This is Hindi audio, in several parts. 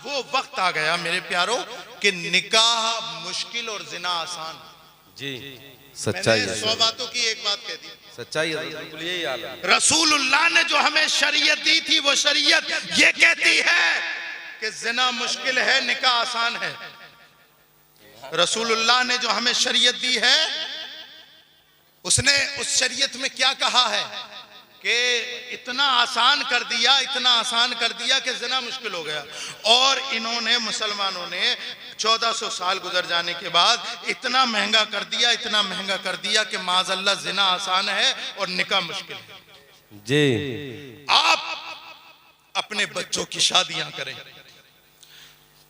वो वक्त आ गया मेरे प्यारों कि निकाह मुश्किल और जिना आसान। जी सच्चाई है। 100 बातों की एक बात कह दी, सच्चाई है, बिल्कुल यही हाल है। रसूलुल्लाह ने जो हमें शरीयत दी थी वो शरीयत ये कहती है कि जिना मुश्किल है, निकाह आसान है। रसूलुल्लाह ने जो हमें शरीयत दी है, उसने उस शरीयत में क्या कहा है कि इतना आसान कर दिया, इतना आसान कर दिया कि जिना मुश्किल हो गया। और इन्होंने, मुसलमानों ने 1400 साल गुजर जाने के बाद इतना महंगा कर दिया, इतना महंगा कर दिया कि माज़अल्लाह जिना आसान है और निकाह मुश्किल है। जी आप अपने बच्चों की शादियां करें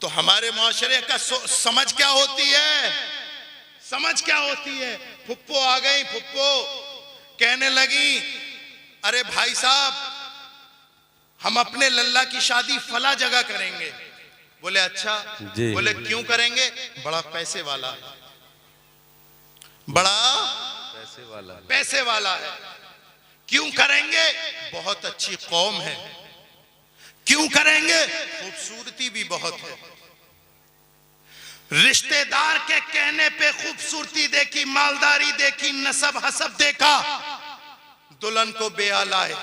तो हमारे मुआशरे का समझ क्या होती है? समझ क्या होती है? फुप्पो आ गई, फुप्पो कहने लगी, अरे भाई साहब हम अपने लल्ला की शादी फला जगह करेंगे। बोले अच्छा। बोले क्यों करेंगे? बड़ा पैसे वाला है, बड़ा पैसे वाला है। क्यों करेंगे? बहुत अच्छी कौम है। क्यों करेंगे? खूबसूरती भी बहुत है। रिश्तेदार के कहने पे खूबसूरती देखी, मालदारी देखी, नसब हसब देखा, दुल्हन को बेआ लाए।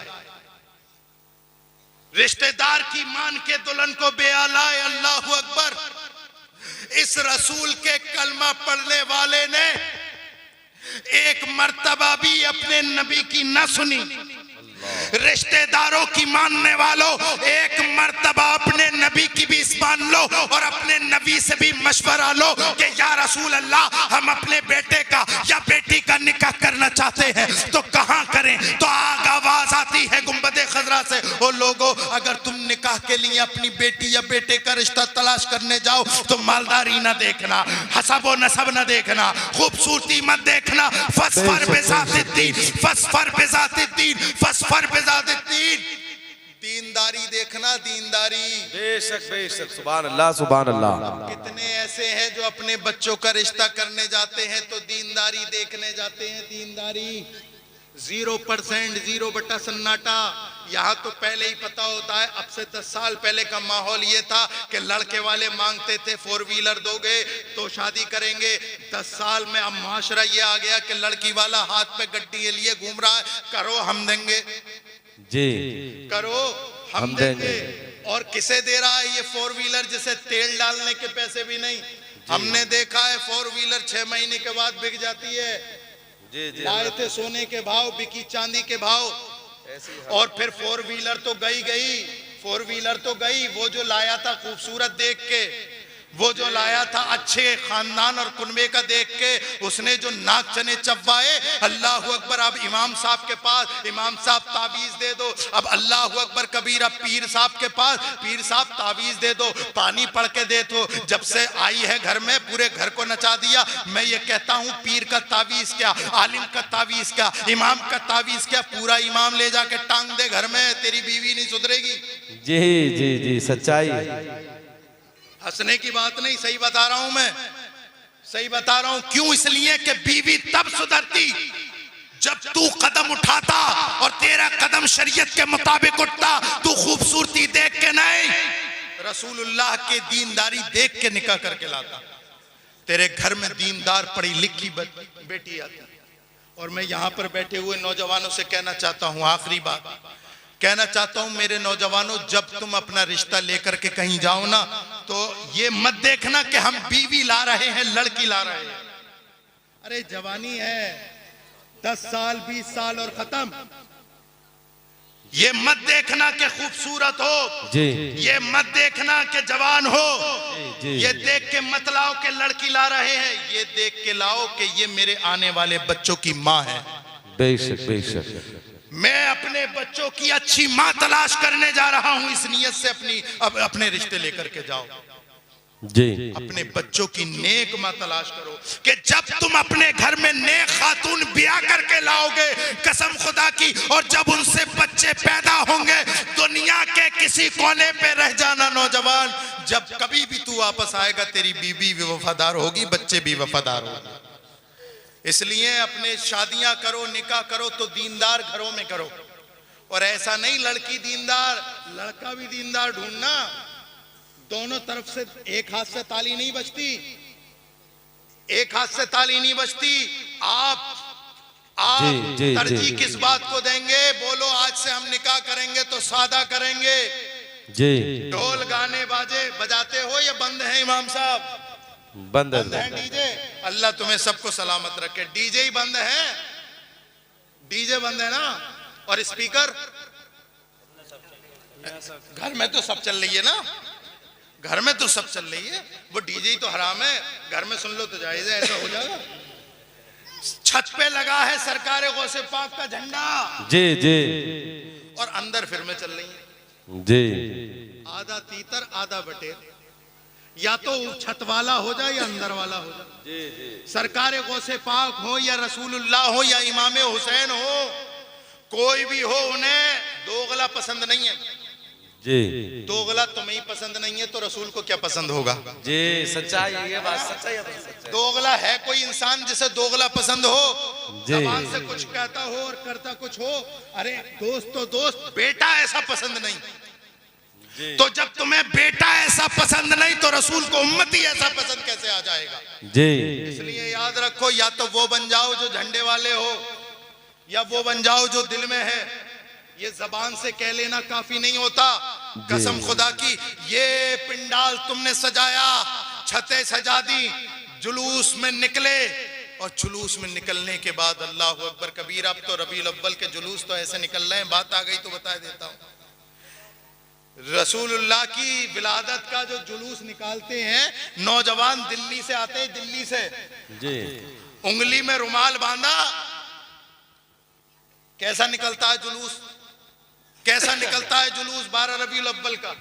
रिश्तेदार की मान के दुल्हन को बेआ लाए। अल्लाहु अकबर। इस रसूल के कलमा पढ़ने वाले ने एक मर्तबा भी अपने नबी की न सुनी। रिश्तेदारों की मानने वालों, एक मर्तबा अपने नबी की भी मान लो और अपने नबी से भी मशवरा लो कि या रसूल अल्लाह हम अपने बेटे का या बेटी का निकाह करना चाहते हैं तो कहां करें? तो आवाज आती है गुंबदे खजरा से, ओ लोगों, अगर तुम निकाह के लिए अपनी बेटी या बेटे का रिश्ता तलाश करने जाओ तो मालदारी ना देखना, हसब व नसब ना देखना, खूबसूरती मत देखना। फसफर बिज़ातिद्दीन, फसफर बिज़ातिद्दीन, फसफर बिज़ातिद्दीन, दीनदारी देखना, दीनदारी। बेशक बेशक, सुभान अल्लाह, सुभान अल्लाह। कितने ऐसे हैं जो अपने बच्चों का रिश्ता करने जाते हैं तो दीनदारी देखने जाते हैं। दीनदारी 0%, 0 सन्नाटा। यहाँ तो पहले ही पता होता है, अब से 10 साल पहले का माहौल ये था कि लड़के वाले मांगते थे 4 व्हीलर दोगे तो शादी करेंगे। 10 साल में अब माशरा ये आ गया कि लड़की वाला हाथ पे गड्डी लिए घूम रहा है, करो हम देंगे जी, करो हम देंगे। और किसे दे रहा है ये 4 व्हीलर जिसे तेल डालने के पैसे भी नहीं? हमने देखा है 4 व्हीलर 6 महीने के बाद बिक जाती है। लाए थे सोने के भाव, बिकी चांदी के भाव, और फिर 4 व्हीलर तो गई, 4 व्हीलर तो गई। वो जो लाया था खूबसूरत देख के, वो जो लाया था अच्छे खानदान और कुनबे का देख के, उसने जो नाक चने चब्बाए, अल्लाहु अकबर। अब इमाम साहब के पास, इमाम साहब तावीज दे दो। अब अल्लाहु अकबर कबीर, अब पीर साहब के पास, पीर साहब तावीज दे दो, पानी पढ़ के दे दो। जब से आई है घर में पूरे घर को नचा दिया। मैं ये कहता हूँ पीर का तावीज क्या, आलिम का तावीज क्या, इमाम का तावीज क्या, पूरा इमाम ले जाके टांग दे घर में, तेरी बीवी नहीं सुधरेगी। जी जी जी, सच्चाई। हंसने की बात नहीं, सही बता रहा हूं मैं, सही बता रहा हूं। क्यों? इसलिए कि बीवी तब सुधरती जब तू कदम उठाता और तेरा कदम शरीयत के मुताबिक उठता। तू खूबसूरती देख के नहीं, रसूलुल्लाह के दीनदारी देख के निकाह करके लाता। तेरे घर में दीनदार पढ़ी लिखी बेटी आती। और मैं यहां पर बैठे हुए नौजवानों से कहना चाहता हूं, आखिरी बात कहना चाहता हूं, मेरे नौजवानों, जब तुम अपना रिश्ता लेकर के कहीं जाओ ना तो ये मत देखना कि हम बीवी ला रहे हैं, लड़की ला रहे हैं। अरे जवानी है, 10 साल 20 साल और खत्म। ये मत देखना कि खूबसूरत हो जी, ये मत देखना कि जवान हो जी, ये देख के मत लाओ कि लड़की ला रहे हैं, ये देख के लाओ कि ये मेरे आने वाले बच्चों की माँ है। बेशक बेशक, मैं अपने बच्चों की अच्छी मां तलाश करने जा रहा हूं। इस नियत से अपने रिश्ते लेकर के जाओ जी। अपने बच्चों की नेक मां तलाश करो कि जब तुम अपने घर में नेक खातून ब्याह करके लाओगे, कसम खुदा की, और जब उनसे बच्चे पैदा होंगे, दुनिया के किसी कोने पे रह जाना नौजवान, जब कभी भी तू वापस आएगा तेरी बीवी भी वफादार होगी, बच्चे भी वफादार होंगे। इसलिए अपने शादियां करो, निकाह करो तो दीनदार घरों में करो। और ऐसा नहीं लड़की दीनदार, लड़का भी दीनदार ढूंढना। दोनों तरफ से एक हाथ से ताली नहीं बजती, एक हाथ से ताली नहीं बजती। आप तरजीह किस बात को देंगे? बोलो आज से हम निकाह करेंगे तो सादा करेंगे। जी ढोल गाने बाजे बजाते हो या बंद है इमाम साहब? बंद है डीजे। अल्लाह तुम्हें सबको सलामत रखे। डीजे ही बंद है, डीजे बंद है ना। और स्पीकर घर में तो सब चल रही है ना, घर में तो सब चल रही है। वो डीजे ही तो हराम है, घर में सुन लो तो जायज है। ऐसा हो जाएगा? छत पे लगा है सरकार गौसे पाक का झंडा, जी जी, और अंदर फिल्में चल रही हैं जी। आधा तीतर आधा बटेर। या तो छत वाला हो जाए या अंदर वाला हो जाए। जी जी। सरकार गौसे पाक हो या रसूलुल्लाह हो या इमाम हुसैन हो, कोई भी हो, उन्हें दोगला पसंद नहीं है। जी दोगला तुम्हें ही पसंद नहीं है तो रसूल को क्या पसंद होगा? जी सच्चाई है, ये बात सच्चाई है। दोगला है कोई इंसान जिसे दोगला पसंद हो, जी। जबान से कुछ कहता हो और करता कुछ हो? अरे दोस्त तो दोस्त, बेटा ऐसा पसंद नहीं। जी। तो जब तुम्हें बेटा ऐसा पसंद नहीं तो रसूल को उम्मती ऐसा पसंद कैसे आ जाएगा? जी। इसलिए याद रखो, या तो वो बन जाओ जो झंडे वाले हो, या वो बन जाओ जो दिल में है। ये जबान से कह लेना काफी नहीं होता। कसम खुदा की, ये पिंडाल तुमने सजाया, छतें सजा दी, जुलूस में निकले, और जुलूस में निकलने के बाद अल्लाह अकबर कबीर। अब तो रबीउल अव्वल के जुलूस तो ऐसे निकल रहे हैं, बात आ गई तो बता देता हूं। रसूलुल्लाह की विलादत का जो जुलूस निकालते हैं, नौजवान दिल्ली से आते हैं, दिल्ली से जी। उंगली में रुमाल बांधा, कैसा निकलता है जुलूस? कैसा निकलता है जुलूस 12 रबीउल अव्वल का?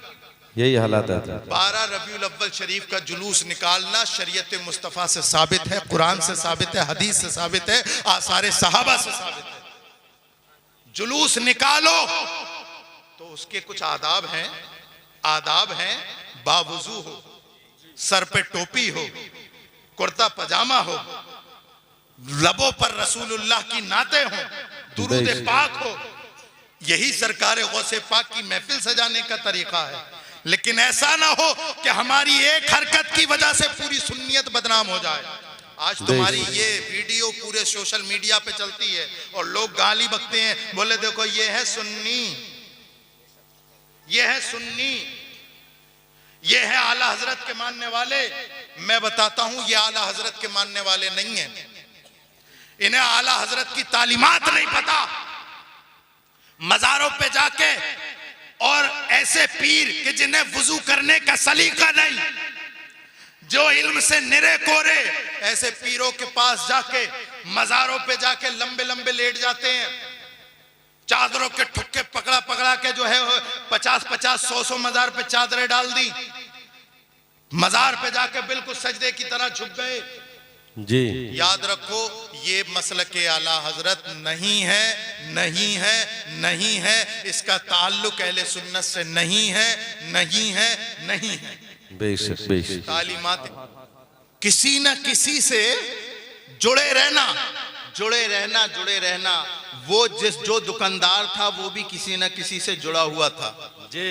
यही हालात है। 12 रबीउल अव्वल शरीफ का जुलूस निकालना शरीयत मुस्तफ़ा से साबित है, कुरान से साबित है, हदीस से साबित है, आसारे सहाबा से साबित है। जुलूस निकालो तो उसके कुछ आदाब हैं। आदाब हैं, बावुजू हो, सर पे टोपी हो, कुर्ता पजामा हो, लबों पर रसूलुल्लाह की नाते हो, दुरूद पाक हो। यही सरकार गौसे पाक की महफिल सजाने का तरीका है। लेकिन ऐसा ना हो कि हमारी एक हरकत की वजह से पूरी सुन्नियत बदनाम हो जाए। आज तुम्हारी ये वीडियो पूरे सोशल मीडिया पे चलती है और लोग गाली बकते हैं, बोले देखो ये है सुन्नी, ये है सुन्नी, ये है आला हजरत के मानने वाले। मैं बताता हूं ये आला हजरत के मानने वाले नहीं है। इन्हें आला हजरत की तालीमात नहीं पता। मजारों पे जाके और ऐसे पीर कि जिन्हें वुजू करने का सलीका नहीं, जो इल्म से निरे कोरे, ऐसे पीरों के पास जाके मजारों पे जाके लंबे लंबे लेट जाते हैं। चादरों के ठुक्के पकड़ा पकड़ा के जो है 50-50, 100-100 मजार पे चादरें डाल दी, मजार पे जाके बिल्कुल सजदे की तरह झुक गए। जी। याद रखो, ये मसलके आला हजरत नहीं है, नहीं है, नहीं है। इसका ताल्लुक अहले सुन्नत से नहीं है, नहीं है, नहीं है। बेशक बेशक। तालीमात किसी न किसी से जुड़े रहना, जुड़े रहना, जुड़े रहना। वो जो दुकानदार था वो भी किसी न किसी से जुड़ा हुआ था। जी।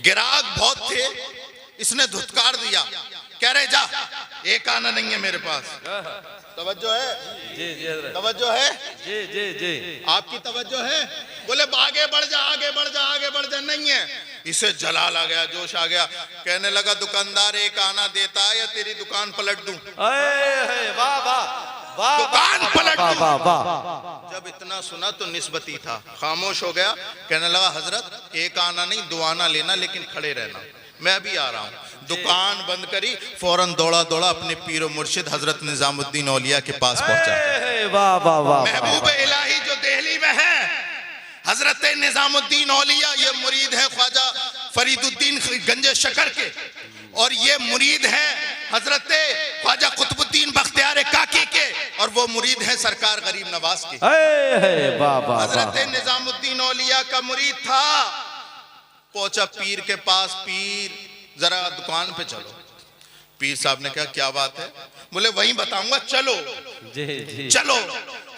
ग्राहक बहुत थे, इसने धुतकार दिया, कह रहे जा, एक आना नहीं है मेरे पास। तवज्जो है? जी जी। तवज्जो है? जी जी जी। आपकी तवज्जो है? बोले आगे बढ़ जा, आगे बढ़ जा, आगे बढ़ जा। नहीं है। इसे जलाल आ गया, जोश आ गया, कहने लगा दुकानदार एक आना देता है या तेरी दुकान पलट दूं? वाह वाह, दुकान पलट दूं। वाह वाह। जब इतना सुना तो निस्बती था, खामोश हो गया। कहने लगा हजरत एक आना नहीं 2 आना लेना, लेकिन खड़े रहना, मैं अभी आ रहा हूँ। दुकान बंद करी, फौरन दौड़ा दौड़ा अपने पीरो मुर्शिद हजरत निजामुद्दीन औलिया के पास पहुंचा। वाह वाह वाह। महबूब इलाही जो दिल्ली में है, हजरत निजामुद्दीन औलिया, ये मुरीद है ख्वाजा फरीदुद्दीन गंजे शकर के, और ये मुरीद है हजरत ख्वाजा कुतुबुद्दीन बख्तियार काकी के, और वो मुरीद है सरकार गरीब नवाज के। वाह वाह। हजरत निजामुद्दीन औलिया का मुरीद था। पहुंचा पीर के पास, पीर जरा दुकान पे चलो। पीर साहब ने कहा क्या बात है? बोले वहीं बताऊंगा, चलो। जी जी। चलो।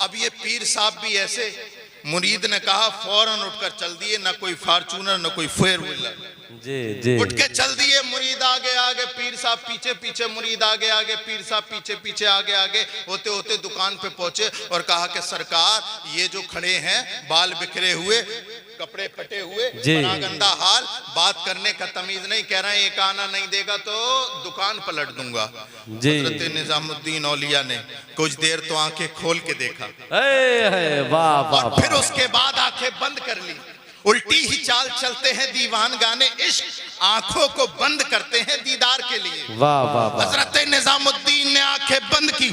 अब ये पीर साहब भी ऐसे, मुरीद ने कहा फौरन उठकर चल दिए, ना कोई फार्चूनर ना कोई 4 व्हीलर। जी जी। उठ के चल दिए मुरीद आगे आगे, पीर साहब पीछे पीछे, मुरीद आगे आगे, पीर साहब पीछे पीछे, आगे आगे होते होते दुकान पे पहुंचे और कहा कि सरकार ये जो खड़े हैं बाल बिखरे हुए, कपड़े फटे हुए, बड़ा गंदा हाल, बात करने का तमीज नहीं, कह रहे हैं एक आना नहीं देगा तो दुकान पलट दूंगा। हजरत निजामुद्दीन औलिया ने कुछ देर तो आंखें खोल के देखा, वाह वाह, और फिर उसके बाद आंखें बंद कर ली। उल्टी ही चाल चलते हैं दीवान गाने इश्क, आंखों को बंद करते हैं दीदार के लिए। वाह वाह। हजरत निजामुद्दीन ने आंखें बंद की,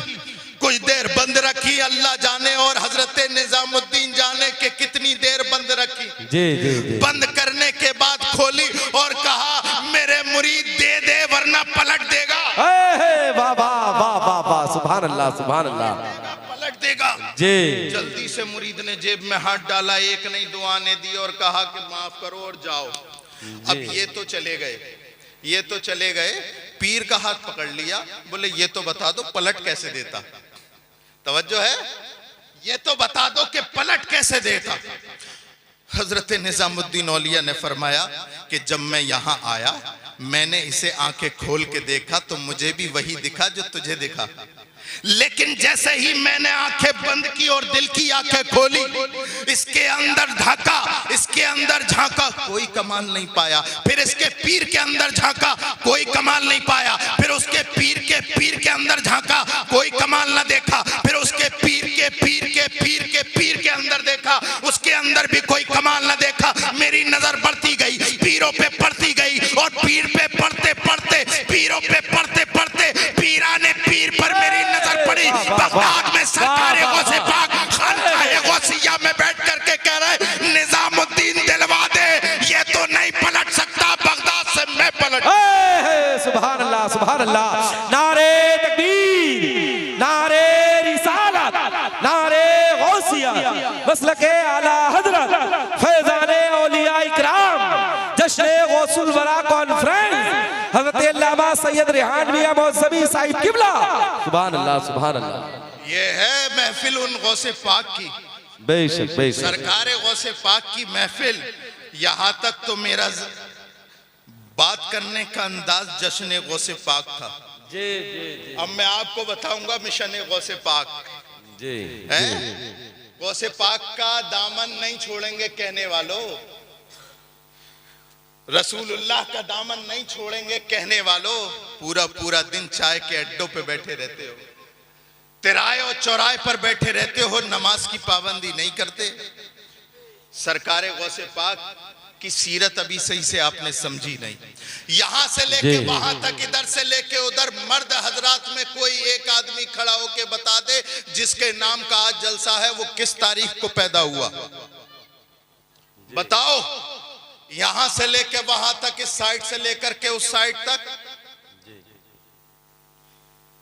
कुछ देर बंद रखी, अल्लाह जाने और हजरत निजामुद्दीन जाने के कितनी देर बंद रखी। जी। बंद करने के बाद खोली और कहा मेरे मुरीद दे दे वरना पलट देगा। वाह वाह वाह वाह वाह, सुभान अल्लाह सुभान अल्लाह, पलट देगा जी। जल्दी से मुरीद ने जेब में हाथ डाला, एक नहीं दो आने दी और कहा कि माफ करो और जाओ। अब ये तो चले गए, ये तो चले गए, पीर का हाथ पकड़ लिया, बोले ये तो बता दो पलट कैसे देता, तवज्जो है, ये तो बता दो कि पलट कैसे देता। हजरत निजामुद्दीन औलिया ने फरमाया कि जब मैं यहाँ आया मैंने इसे आंखें खोल के देखा तो मुझे भी वही दिखा जो तुझे दिखा, लेकिन जैसे ही मैंने आंखें बंद की और दिल की आंखें खोली, इसके अंदर झांका, इसके अंदर झांका, कोई कमाल नहीं पाया। फिर इसके पीर के अंदर झांका, कोई कमाल नहीं पाया। फिर उसके पीर के अंदर झांका, कोई कमाल ना देखा। फिर उसके पीर के अंदर देखा, उसके अंदर भी कोई कमाल ना देखा। मेरी नजर बढ़ती गई, पीरों पे पड़ती गई, और पीर पे पढ़ते पढ़ते, पीरों पे पढ़ते पढ़ते, पीराने पीर पर मेरी नजर पड़ी। बगदाद में सरकारे गौसे पाक खानकाहे गौसिया में बैठ करके कह रहे निजामुद्दीन दिलवा दे, ये तो नहीं पलट सकता, बगदाद से मैं पलट। सुभान अल्लाह सुभान अल्लाह, नारे तकबीर, नारे रिसालत, नारे गौसिया, मसलके आला हजरत फैजाने औलिया इकराम, जश्न गौसुल वरा कॉन्फ्रेंस, हज़रत अल्लामा सैयद रिहान मियां मौसवी साहिब किबला। सुभान अल्लाह सुभान अल्लाह। ये है महफिल उन गौसे पाक की, बेशक बेशक, सरकार गौसे पाक की महफिल। यहाँ तक तो मेरा बात करने का अंदाज जश्न गौसे पाक था। जी। अब मैं आपको बताऊंगा मिशन गौसे पाक जी है। गौसे पाक का दामन नहीं छोड़ेंगे कहने वालों, रसूलुल्लाह का दामन नहीं छोड़ेंगे कहने वालों। पूरा पूरा दिन चाय के अड्डों पे बैठे रहते हो, तिराए और चौराहे पर बैठे रहते हो, नमाज की पाबंदी नहीं करते। सरकारे गौसे पाक की सीरत अभी सही से आपने समझी नहीं। यहां से लेके वहां तक, इधर से लेके उधर, मर्द हजरात में कोई एक आदमी खड़ा होके बता दे जिसके नाम का आज जलसा है वो किस तारीख को पैदा हुआ, बताओ। यहां से लेके वहां तक, इस साइड से लेकर के उस साइड तक,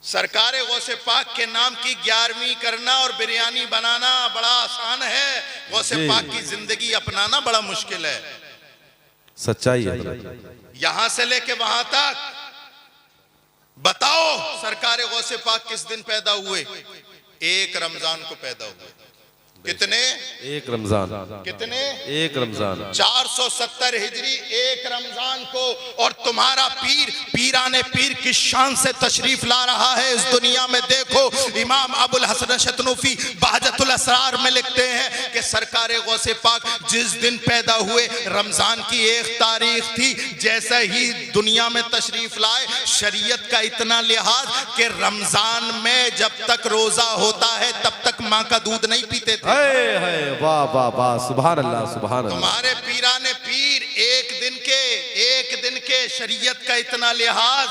सरकारे गौसे पाक के नाम की 11वीं करना और बिरयानी बनाना बड़ा आसान है, गौसे पाक की जिंदगी अपनाना बड़ा मुश्किल है। सच्चाई है। यहां से लेके वहां तक बताओ सरकारे गौसे पाक किस दिन पैदा हुए? एक रमजान को पैदा हुए। कितने? एक रमजान। कितने? एक रमजान। 470 हिजरी एक रमजान को। और तुम्हारा पीर पीराने पीर की शान से तशरीफ ला रहा है इस दुनिया में। देखो इमाम अबुल हसन शतनूफी बहजतुल असरार में लिखते हैं कि सरकारे गौसे पाक जिस दिन पैदा हुए रमजान की 1 तारीख थी, जैसे ही दुनिया में तशरीफ लाए शरीयत का इतना लिहाज कि रमजान में जब तक रोजा होता है तब तक माँ का दूध नहीं पीते थे। वाह वाह वाह, सुभान अल्लाह सुभान अल्लाह। तुम्हारे पीराने पीर एक दिन के शरीयत का इतना लिहाज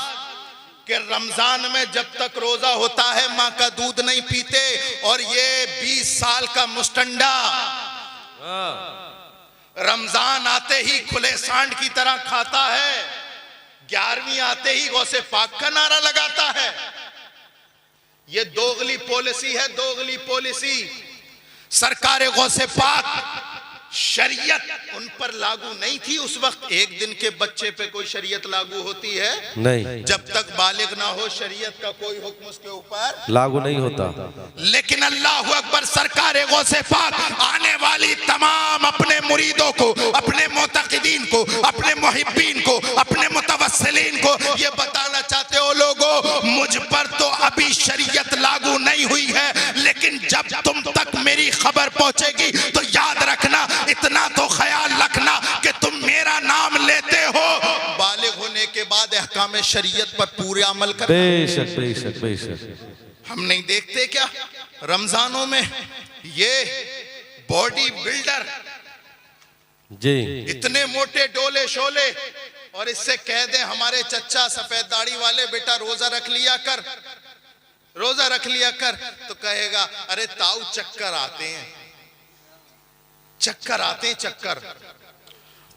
कि रमजान में जब तक रोजा होता है माँ का दूध नहीं पीते। और ये 20 साल का मुस्टंडा रमजान आते ही खुले सांड की तरह खाता है, 11वीं आते ही गौसे पाक का नारा लगाता है। ये दोगली पॉलिसी है, दोगली पॉलिसी। सरकारे गौसे पाक शरीयत उन पर लागू नहीं थी उस वक्त। एक दिन के बच्चे पे कोई शरीयत लागू होती है? नहीं, जब तक बालिग ना हो शरीयत का कोई हुक्म उसके ऊपर लागू नहीं होता। लेकिन अल्लाह अकबर, सरकारे गौसे पाक आने वाली तमाम अपने मुरीदों को, अपने मोतक़िदीन को, अपने मुहिब्बीन को, अपने मुतवस्सिलीन देखो, ये बताना चाहते हो लोगों, मुझ पर तो अभी शरीयत लागू नहीं हुई है, लेकिन जब तुम तक मेरी खबर पहुंचेगी तो याद रखना, इतना तो ख्याल रखना कि तुम मेरा नाम लेते हो, बालिग होने के बाद अहकाम शरीयत पर पूरे अमल करना। बेशक बेशक बेशक। हम नहीं देखते क्या रमजानों में ये बॉडी बिल्डर जी, इतने मोटे डोले शोले, और इससे कह दे हमारे चच्चा सफेद दाढ़ी वाले, बेटा रोजा रख लिया कर, रोजा रख लिया कर, तो कहेगा अरे ताऊ चक्कर आते हैं, चक्कर आते हैं, चक्कर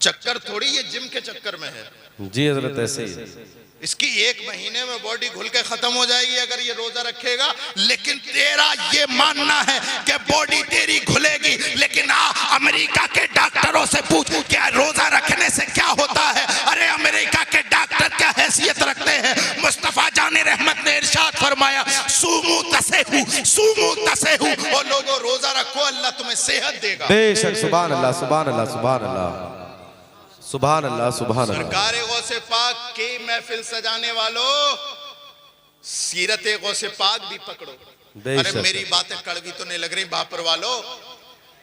चक्कर थोड़ी ये जिम के चक्कर में है जी हजरत, ऐसे ही। इसकी 1 महीने में बॉडी घुल के खत्म हो जाएगी अगर ये रोजा रखेगा। लेकिन तेरा ये मानना है कि बॉडी तेरी घुलेगी, लेकिन अमेरिका के डॉक्टरों से पूछ क्या रोजा रखने से क्या होता है। अरे अमेरिका के डॉक्टर क्या हैसियत रखते हैं। मुस्तफा जाने रहमत ने इरशाद फरमाया सूमू तसेहू, सूमू तसेहू, और लोगों रोजा रखो, अल्लाह तुम्हें सेहत देगा। बेशक, सुभान अल्लाह सुभान अल्लाह सुभान अल्लाह सुभान अल्लाह सुभान अल्लाह। सरकार गौसे पाक की महफिल सजाने वालों, सीरत गौसे पाक भी पकड़ो। अरे मेरी बातें कड़वी तो नहीं लग रही बापर वालों,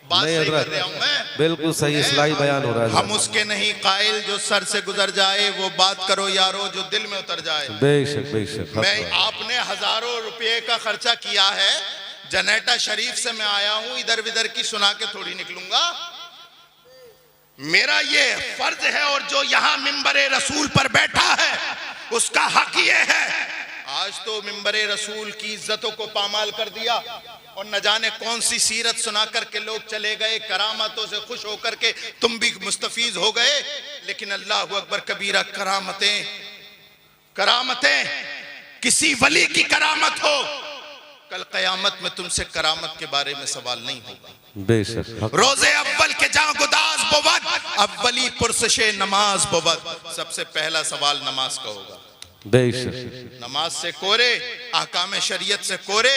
बात सही कर रहा हूं मैं, बिल्कुल सही इस्लाही बयान हो रहा है। हम उसके नहीं कायल जो सर से गुजर जाए, वो बात करो यारो जो दिल में उतर जाए। बेशक बेशक। मैं आपने हजारों रुपये का खर्चा किया है, जनेटा शरीफ से मैं आया हूं, इधर विधर की सुना के थोड़ी निकलूंगा। मेरा ये फर्ज है, और जो यहाँ मिंबरे रसूल पर बैठा है उसका हक ये है। आज तो मिंबरे रसूल की इज्जतों को पामाल कर दिया, और न जाने कौन सी सीरत सुना करके लोग चले गए, करामतों से खुश होकर के तुम भी मुस्तफीज हो गए। लेकिन अल्लाह अकबर कबीरा, करामतें करामतें किसी वली की करामत हो, कल कयामत में तुमसे करामत के बारे में सवाल नहीं होगा। बेशक। रोजे अव्वल के जहां गुदास बोवत, अव्वली पुरसशे नमाज बोवत, सबसे पहला सवाल नमाज का होगा। बेशक। नमाज से कोरे, अहकाम शरीयत से कोरे।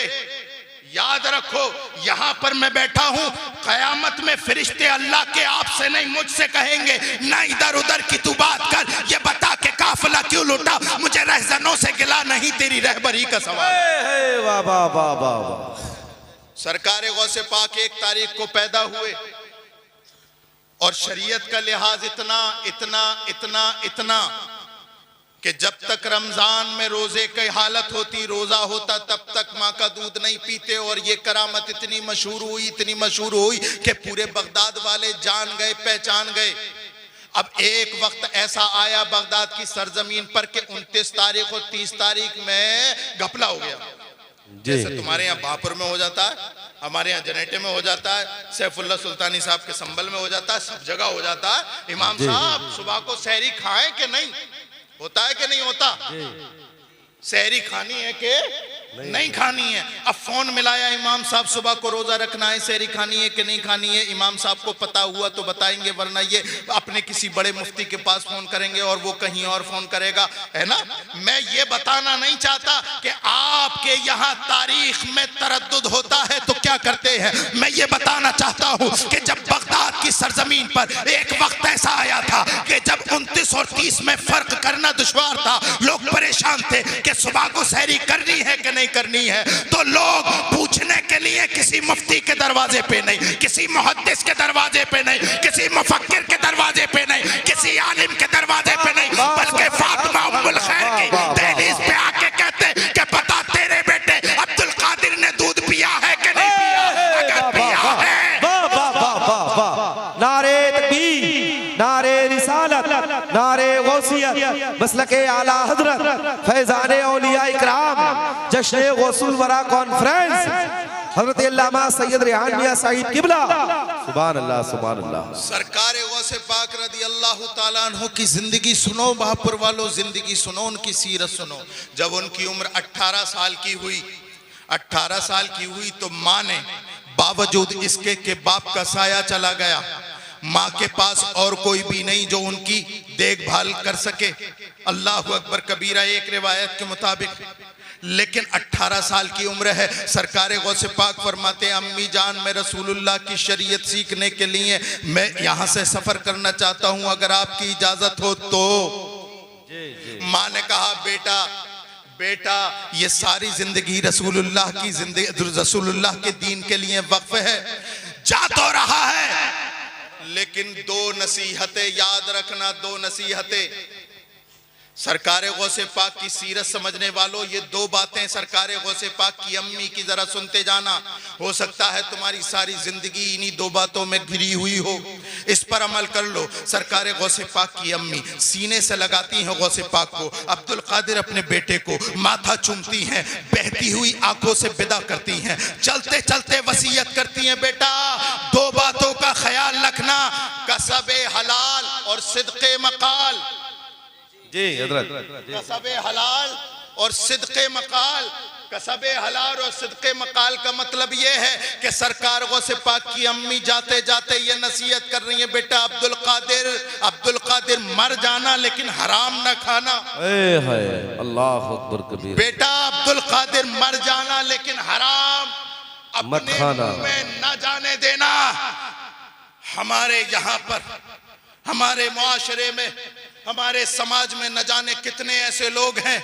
याद रखो, यहां पर मैं बैठा हूं, कयामत में फरिश्ते अल्लाह के आपसे नहीं मुझसे कहेंगे ना इधर उधर की तू बात कर, ये बता के काफिला क्यों लूटा, मुझे रहजनों से गिला नहीं, तेरी रहबरी का सवाल। वाह वाह वाह वाह। सरकार गौसे पाक 1 तारीख को पैदा हुए, और शरीयत का लिहाज इतना इतना इतना इतना कि जब तक रमजान में रोजे की हालत होती, रोजा होता, तब तक माँ का दूध नहीं पीते। और ये करामत इतनी मशहूर हुई, इतनी मशहूर हुई कि पूरे बगदाद वाले जान गए, पहचान गए। अब एक वक्त ऐसा आया बगदाद की सरजमीन पर कि 29 तारीख और 30 तारीख में घपला हो गया। जैसे तुम्हारे यहाँ बापुर में हो जाता है, हमारे यहाँ जनेटे में हो जाता है, सैफुल्ला सुल्तानी साहब के संबल में हो जाता है, सब जगह हो जाता है। इमाम साहब सुबह को सहरी खाएं कि नहीं, होता है कि नहीं होता? सहरी खानी है कि नहीं खानी है? अब फोन मिलाया इमाम साहब, सुबह को रोजा रखना है, सहरी खानी है कि नहीं खानी है। इमाम साहब को पता हुआ तो बताएंगे, वरना ये अपने किसी बड़े मुफ्ती के पास फोन करेंगे और वो कहीं और फोन करेगा, है ना। मैं ये बताना नहीं चाहता कि आपके यहाँ तारीख में तरद्दुद होता है तो क्या करते हैं। मैं ये बताना चाहता हूँ कि जब बगदाद की सरजमीन पर एक वक्त ऐसा आया था कि जब 29 और 30 में फर्क करना दुश्वार था, लोग परेशान थे कि सुबह को सहरी करनी है कि नहीं करनी है, तो लोग पूछने के लिए किसी मुफ्ती के दरवाजे पे नहीं, किसी मुहद्दिस के दरवाजे पे नहीं, किसी मुफक्किर के दरवाजे पे नहीं, किसी आलिम के दरवाजे पे नहीं, बल्कि फातिमा उम्मुल खैर की दहलीज पे आके कहते कि बता तेरे बेटे अब्दुल कादिर ने दूध पिया है कि नहीं पिया। अगर पिया है, नारे तकबीर, नारे रिसालत, नारे गौसियत, मसलके आला हजरत, फैजाने औलिया इकराम, जश्न गौसुल वरा कॉन्फ्रेंस, हजरत अल्लामा सैयद रेहान मियां साहिब किबला, सुभान अल्लाह सुभान अल्लाह। सरकार गौसे पाक रदी अल्लाह ताला अन्हु की जिंदगी सुनो, बापुर वालों जिंदगी सुनो, उनकी सीरत सुनो। जब उनकी उम्र 18 साल की हुई, 18 साल की हुई तो माँ ने बावजूद इसके के बाप का साया चला गया, माँ के पास और कोई भी नहीं जो उनकी देखभाल कर सके। अल्लाह अकबर कबीरा एक रिवायत के मुताबिक, लेकिन 18 साल की उम्र है। सरकार गौसे पाक फरमाते अम्मी जान, मैं रसूलुल्लाह की शरीयत सीखने के लिए मैं यहाँ से सफर करना चाहता हूँ, अगर आपकी इजाजत हो तो। माँ ने कहा बेटा बेटा ये सारी जिंदगी रसूलुल्लाह की जिंदगी रसूलुल्लाह के दीन के लिए वक्फ है, जा तो रहा है लेकिन दो नसीहतें याद रखना, दो नसीहतें। सरकारे गौसे पाक की सीरत समझने वालों, ये दो बातें सरकारे गौसे पाक की अम्मी की जरा सुनते जाना। हो सकता है तुम्हारी सारी जिंदगी इन्हीं दो बातों में घिरी हुई हो, इस पर अमल कर लो। सरकारे गौसे पाक की अम्मी सीने से लगाती हैं गौसे पाक को, अब्दुल कादिर अपने बेटे को माथा चूमती हैं, बहती हुई आंखों से विदा करती हैं, चलते चलते वसीयत करती हैं, बेटा दो बातों का ख्याल रखना, कसबे हलाल और सिद्क़े मकाल। जी हजरत, कसबे हलाल और सिद्क़े मकाल। कसबे हलाल और सिद्क़े मकाल का मतलब ये है कि सरकार गौसे पाक की अम्मी जाते जाते ये नसीहत कर रही है, बेटा अब्दुल कादिर मर जाना लेकिन हराम न खाना। अल्लाह अकबर कबीर। बेटा अब्दुल कादिर मर जाना लेकिन हराम अपने मुंह में न जाने देना। हमारे यहाँ पर, हमारे मुआशरे में, हमारे समाज में न जाने कितने ऐसे लोग हैं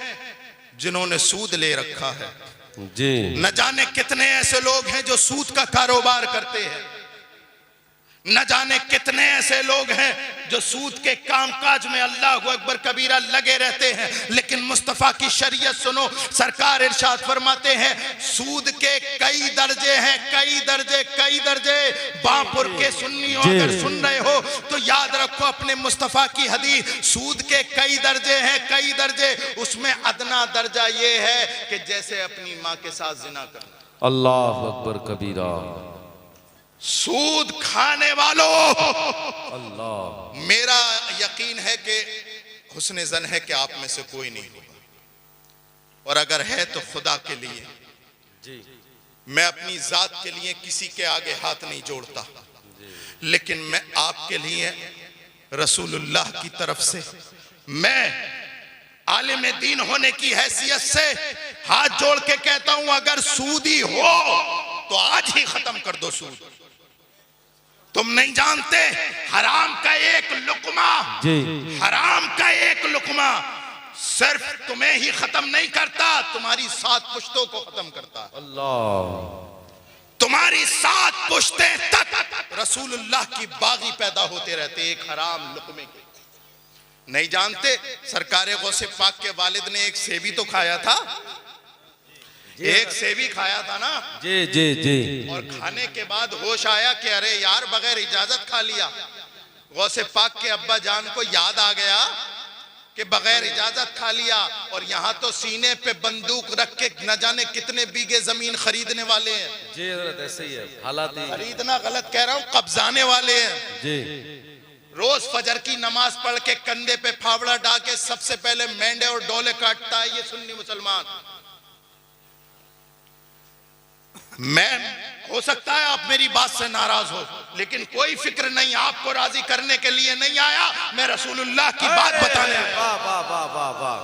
जिन्होंने सूद ले रखा है जी। न जाने कितने ऐसे लोग हैं जो सूद का कारोबार करते हैं, न जाने कितने ऐसे लोग हैं जो सूद के कामकाज में अल्लाह अकबर कबीरा लगे रहते हैं। लेकिन मुस्तफ़ा की शरीयत सुनो, सरकार इरशाद फरमाते हैं सूद के कई दर्जे हैं, कई दर्जे। बापुर के सुन्नियों अगर सुन रहे हो तो याद रखो अपने मुस्तफ़ा की हदीस, सूद के कई दर्जे हैं, कई दर्जे। उसमें अदना दर्जा ये है कि जैसे अपनी माँ के साथ जिना करना। अल्लाह अकबर कबीरा। सूद खाने वालों, अल्लाह, मेरा यकीन है कि हुस्न ज़न है कि आप में से कोई नहीं होगा, और अगर है तो खुदा के लिए जी। मैं अपनी जात के लिए किसी के आगे हाथ नहीं जोड़ता, लेकिन मैं आपके लिए रसूलुल्लाह की तरफ से, मैं आलिम दीन होने की हैसियत से हाथ जोड़ के कहता हूं, अगर सूदी हो तो आज ही खत्म कर दो सूद। तुम नहीं जानते हराम का एक लुकमा जी, हराम का एक लुकमा सिर्फ तुम्हें ही खत्म नहीं करता, तुम्हारी 7 पुश्तों को खत्म करता है। अल्लाह, तुम्हारी 7 पुश्तें तक रसूलुल्लाह की बागी पैदा होते रहते एक हराम लुकमे के। नहीं जानते सरकारे गौसे पाक के वालिद ने एक सेबी तो खाया था, एक सेबी खाया था ना जी जी जी। और खाने के बाद होश आया कि अरे यार बगैर इजाजत खा लिया। गौसे पाक के अब्बा जान को याद आ गया कि बगैर इजाजत खा लिया, और यहाँ तो सीने पे बंदूक रख के न जाने कितने बीघे जमीन खरीदने वाले हैं जी। ऐसे ही है हालात, खरीदना गलत कह रहा हूँ, कब्जाने वाले हैं जी। रोज फजर की नमाज पढ़ के कंधे पे फावड़ा डाल के सबसे पहले मेंढे और डोले काटता है ये सुन्नी मुसलमान। मैं, हो सकता है आप मेरी बात से नाराज हो, लेकिन कोई फिक्र नहीं, आपको राजी करने के लिए नहीं आया, मैं रसूलुल्लाह की बात बताने आया। वाह वाह वाह वाह वाह,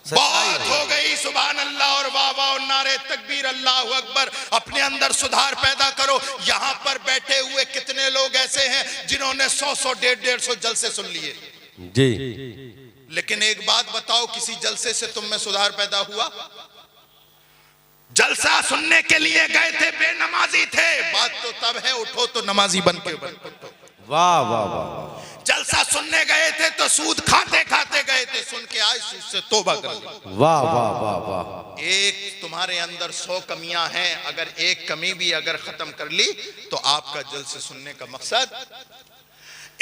बात हो गई सुभान अल्लाह और वाह वाह और नारे तकबीर अल्लाह अकबर। अपने अंदर सुधार पैदा करो। यहाँ पर बैठे हुए कितने लोग ऐसे हैं जिन्होंने 100 150 जलसे सुन लिए जी, लेकिन एक बात बताओ, किसी जलसे से तुम में सुधार पैदा हुआ? जलसा सुनने के लिए गए थे, बेनमाजी थे, बात तो तब है उठो तो नमाजी बन के उठो। वाह वाह वाह। जलसा सुनने गए थे तो सूद खाते खाते गए थे, सुन के आए सूद से तौबा कर ली। वाह वाह वाह वाह। एक तुम्हारे अंदर 100 कमियां हैं, अगर एक कमी भी अगर खत्म कर ली तो आपका जलसे सुनने का मकसद।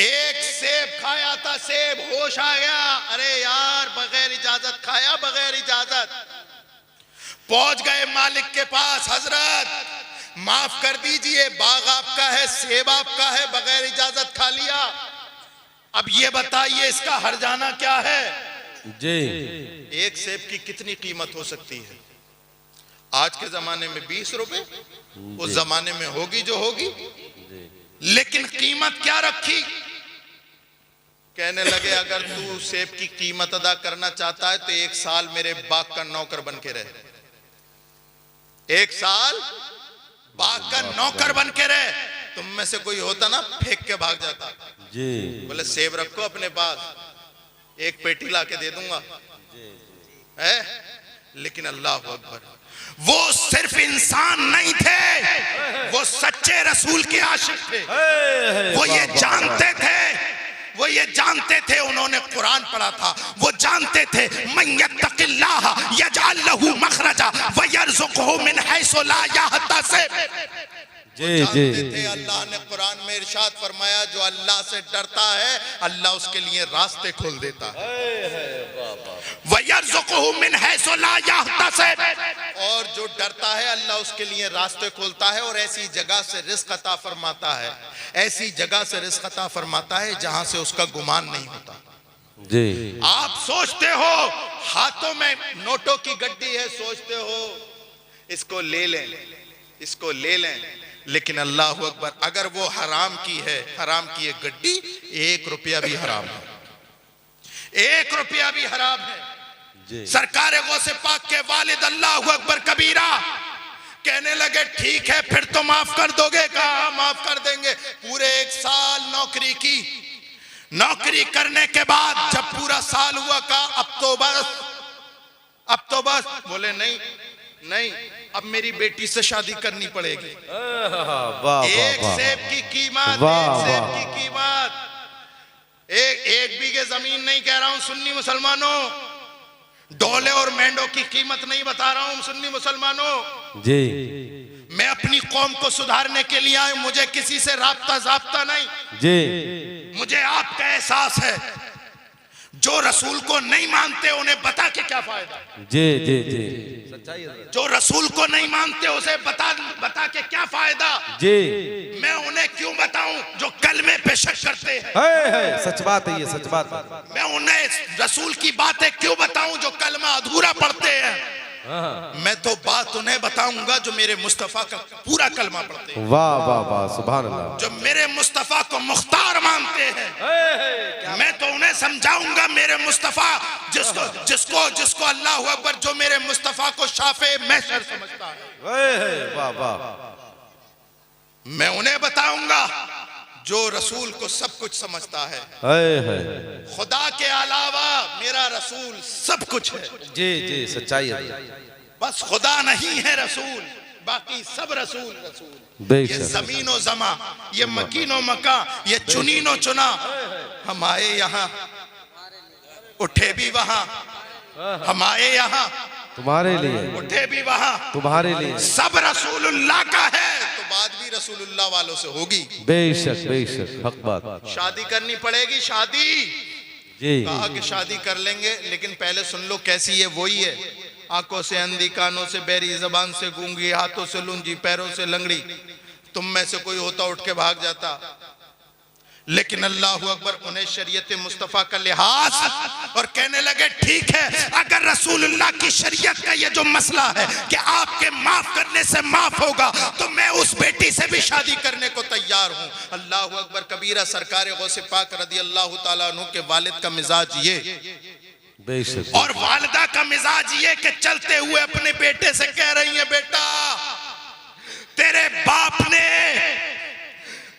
एक सेब खाया था, सेब होश आ गया, अरे यार बगैर इजाजत खाया, बगैर इजाजत। पहुंच गए मालिक के पास, हजरत माफ कर दीजिए, बाग आपका है, सेब आपका है, बगैर इजाजत खा लिया, अब ये बताइए इसका हर्जाना क्या है जी। एक सेब की कितनी कीमत हो सकती है? आज के जमाने में 20 रुपए, उस जमाने में होगी जो होगी, लेकिन कीमत क्या रखी? कहने लगे अगर तू सेब की कीमत अदा करना चाहता है तो 1 साल मेरे बाग का नौकर बन के रहे, 1 साल बाग का नौकर बन के रहे। तुम में से कोई होता ना फेंक के भाग जाता जी, बोले सेब रखो अपने पास, एक पेटी ला के दे दूंगा है। लेकिन अल्लाह अकबर, वो सिर्फ इंसान नहीं थे, वो सच्चे रसूल के आशिक थे। वो ये जानते थे, वो ये जानते थे, उन्होंने कुरान पढ़ा था, वो जानते थे मन यत्तकिल्लाह यजअल लहू मखरजा व यरज़ुक़हु मिन हैसु ला यहतसिब। जी जानते थे, अल्लाह ने कुरान में इरशाद फरमाया, जो अल्लाह से डरता है अल्लाह उसके लिए रास्ते खोल देता है। व यरज़ुक़हु मिन हैसु ला यहतसिब, और जो डरता है अल्लाह उसके लिए रास्ते खोलता है और ऐसी जगह से रिज़्क़ अता फरमाता है, ऐसी जगह से रिज़्क़ अता फरमाता है जहां से उसका गुमान नहीं होता। जी आप सोचते हो हाथों में नोटों की गड्डी है, सोचते हो इसको ले लें, इसको ले लें, लेकिन अल्लाह अकबर, अगर वो हराम की है, हराम की एक गड्डी, 1 रुपया भी हराम है, 1 रुपया भी हराम है। सरकार गौसे पाक के वालिद अल्लाह अकबर कबीरा कहने लगे ठीक है फिर तो माफ कर दोगे? कहा माफ कर देंगे। पूरे 1 साल नौकरी की, नौकरी करने के बाद जब पूरा साल हुआ, कहा अब तो बस, अब तो बस। बोले नहीं नहीं, अब मेरी बेटी से शादी करनी पड़ेगी। एक सेब की कीमत, एक सेब की कीमत, एक बीघे जमीन नहीं कह रहा हूं सुन्नी मुसलमानों, डोले और मेंढों की कीमत नहीं बता रहा हूं सुन्नी मुसलमानों जी। मैं अपनी कौम को सुधारने के लिए आया, मुझे किसी से राब्ता जाब्ता नहीं जी। मुझे आपका एहसास है, जो रसूल को नहीं मानते उन्हें बता के क्या फायदा। जी जी जी, जो रसूल को नहीं मानते उसे बता के क्या फायदा जी। मैं उन्हें क्यों बताऊं जो कलमे पे शक करते हैं। सच बात है, ये सच बात है। मैं उन्हें रसूल की बातें क्यों बताऊं जो कलमा अधूरा पढ़ते हैं। मैं तो बात उन्हें बताऊंगा जो मेरे मुस्तफा का पूरा कलमा पढ़ते हैं। वाह वाह वाह, सुभान अल्लाह। जो मेरे मुस्तफा को मुख्तार मानते हैं, मैं तो उन्हें समझाऊंगा मेरे मुस्तफा, जिसको जिसको अल्लाह अकबर, जो मेरे मुस्तफा को शाफे महशर समझता है। वाह वाह। मैं उन्हें बताऊंगा जो रसूल को सब कुछ समझता है। खुदा के अलावा मेरा रसूल सब कुछ है। जी जी, सच्चाई है। बस खुदा नहीं है रसूल, बाकी सब रसूल रसूल। ये जमीनो जमा, ये मकीनो मका, ये चुनीनो चुना। हम आए यहाँ, उठे भी वहां, हम आए यहाँ तुम्हारे लिए, उठे भी वहां तुम्हारे लिए। सब रसूलुल्लाह का है तो बात भी रसूलुल्लाह वालों से होगी। बेशक बेशक, हक बात। शादी करनी पड़ेगी, शादी जी। कहा कि शादी कर लेंगे, लेकिन पहले सुन लो कैसी है। वही है, आंखों से अंधी, कानों से बहरी, जबान से गूंगी, हाथों से लूंजी, पैरों से लंगड़ी। तुम में से कोई होता उठ के भाग जाता, लेकिन अल्लाह अकबर उन्हें शरीयत मुस्तफ़ा का लिहाज, और कहने लगे ठीक है, अगर रसूलुल्लाह की शरीयत का ये जो मसला है कि आपके माफ करने से माफ होगा, तो मैं उस बेटी से भी शादी करने को तैयार हूं। अल्लाह अकबर कबीरा। सरकार गौसे पाक रदी अल्लाह तआला अन्हु के वालिद का मिजाज ये, बेशक, और वालिदा का मिजाज ये कि चलते हुए अपने बेटे से कह रही है, बेटा तेरे बाप ने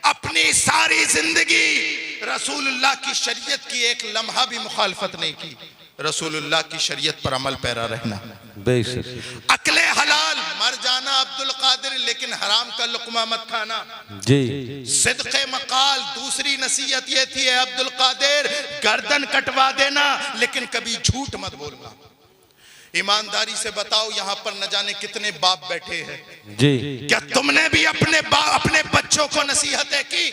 अपनी सारी जिंदगी रसूलुल्लाह की शरीयत की एक लम्हा भी मुखालफत नहीं की। रसूलुल्लाह की शरीयत पर अमल पैरा रहना, बेशक। अकले हलाल, मर जाना अब्दुल कादिर, लेकिन हराम का लुकमा मत खाना जी। सिद्क़े मकाल, दूसरी नसीहत ये थी अब्दुल कादिर, गर्दन कटवा देना लेकिन कभी झूठ मत बोलना। ईमानदारी से बताओ, यहाँ पर न जाने कितने बाप बैठे हैं जी। क्या तुमने भी अपने बच्चों को नसीहतें की